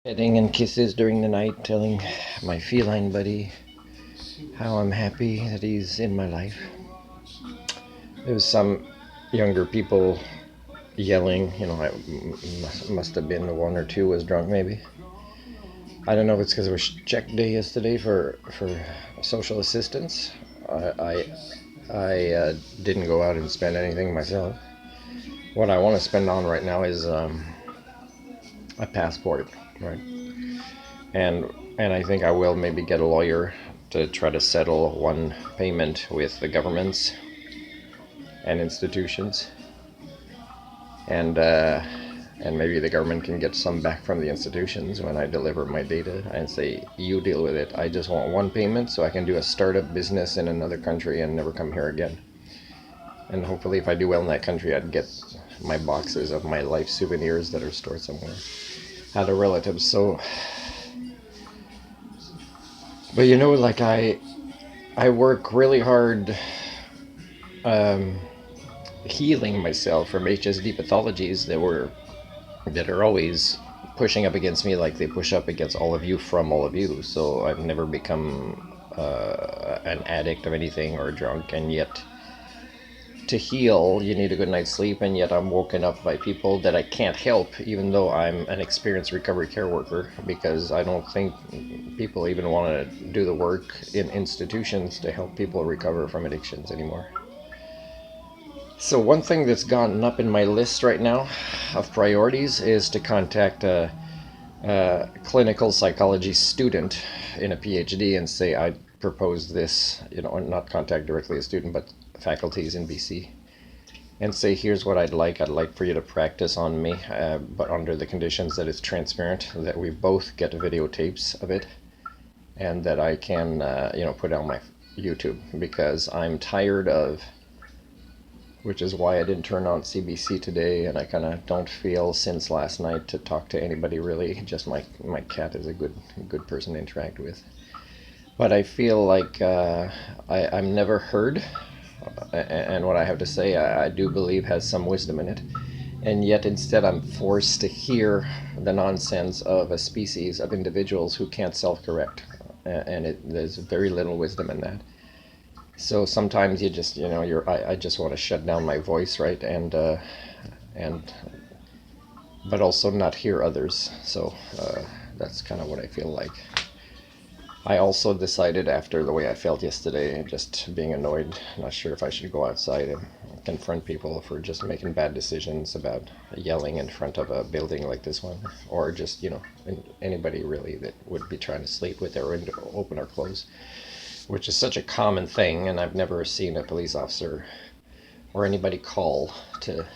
Petting and kisses during the night, telling my feline buddy how I'm happy that he's in my life. There was some younger people yelling, I must have been one or two was drunk maybe. I don't know if it's because it was check day yesterday for social assistance. I didn't go out and spend anything myself. What I want to spend on right now is a passport, right? And and I think I will maybe get a lawyer to try to settle one payment with the governments and institutions, and and maybe the government can get some back from the institutions when I deliver my data and say, you deal with it. I just want one payment so I can do a startup business in another country and never come here again. And hopefully if I do well in that country, I'd get my boxes of my life souvenirs that are stored somewhere. I had a relative, so... But like I work really hard healing myself from HSD pathologies that are always pushing up against me, like they push up against all of you from all of you. So I've never become an addict of anything or drunk, and yet to heal you need a good night's sleep, and yet I'm woken up by people that I can't help, even though I'm an experienced recovery care worker, because I don't think people even want to do the work in institutions to help people recover from addictions anymore. So one thing that's gotten up in my list right now of priorities is to contact a clinical psychology student in a PhD and say I propose this, not contact directly a student, but faculties in BC, and say, here's what I'd like for you to practice on me, but under the conditions that it's transparent, that we both get videotapes of it, and that I can put on my YouTube, because I'm tired of, which is why I didn't turn on CBC today, and I kind of don't feel since last night to talk to anybody really. Just my cat is a good person to interact with. But I feel like I'm never heard, and what I have to say, I do believe has some wisdom in it. And yet instead I'm forced to hear the nonsense of a species of individuals who can't self-correct. And there's very little wisdom in that. So sometimes you just, I just want to shut down my voice, right? But also not hear others. So that's kind of what I feel like. I also decided, after the way I felt yesterday, just being annoyed, not sure if I should go outside and confront people for just making bad decisions about yelling in front of a building like this one, or just, anybody really that would be trying to sleep with their window open or closed, which is such a common thing, and I've never seen a police officer or anybody call to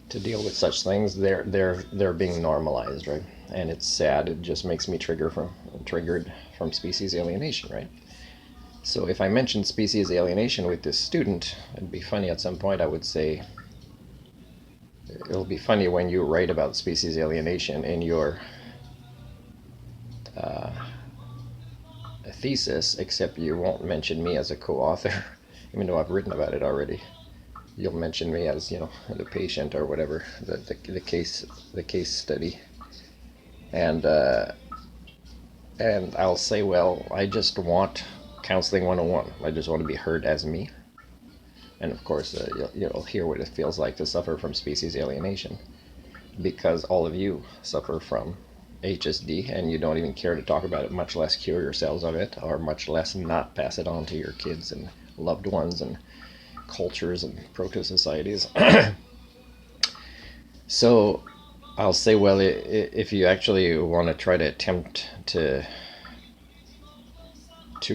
deal with such things. They're being normalized, right? And it's sad. It just makes me triggered from species alienation, right? So if I mentioned species alienation with this student, it'd be funny at some point. I would say, it'll be funny when you write about species alienation in your thesis, except you won't mention me as a co-author, even though I've written about it already. You'll mention me as, the patient or whatever, the case study, and I'll say, well, I just want counseling 101. I just want to be heard as me, and of course, you'll hear what it feels like to suffer from species alienation, because all of you suffer from HSD, and you don't even care to talk about it, much less cure yourselves of it, or much less not pass it on to your kids and loved ones and cultures and proto-societies. So I'll say, well, if you actually want to try to attempt to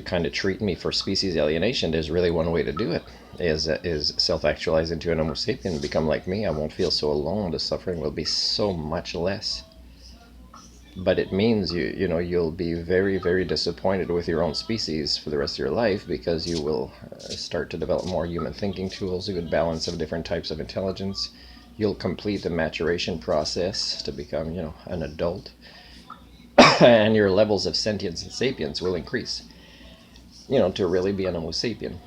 kind of treat me for species alienation, there's really one way to do it, is self-actualize into an Homo sapien, become like me. I won't feel so alone. The suffering will be so much less. But it means you'll be very, very disappointed with your own species for the rest of your life, because you will start to develop more human thinking tools, a good balance of different types of intelligence. You'll complete the maturation process to become, an adult, and your levels of sentience and sapience will increase, to really be an Homo sapien.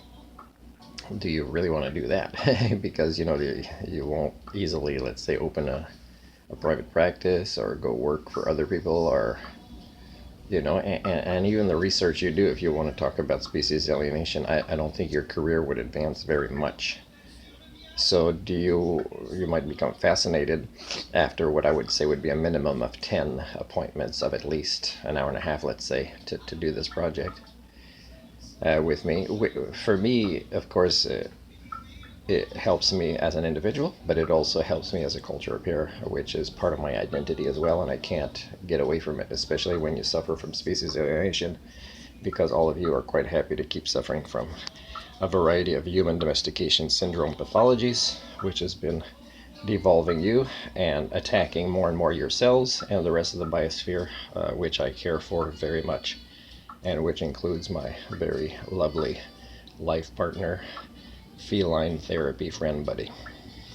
Do you really want to do that? Because, you won't easily, let's say, open a a private practice or go work for other people, or and even the research you do, if you want to talk about species alienation, I don't think your career would advance very much. So you might become fascinated after what I would say would be a minimum of 10 appointments of at least an hour and a half, let's say, to do this project with me. For me, of course, it helps me as an individual, but it also helps me as a culture peer, which is part of my identity as well, and I can't get away from it, especially when you suffer from species alienation, because all of you are quite happy to keep suffering from a variety of human domestication syndrome pathologies, which has been devolving you and attacking more and more your cells and the rest of the biosphere, which I care for very much, and which includes my very lovely life partner, feline therapy friend buddy.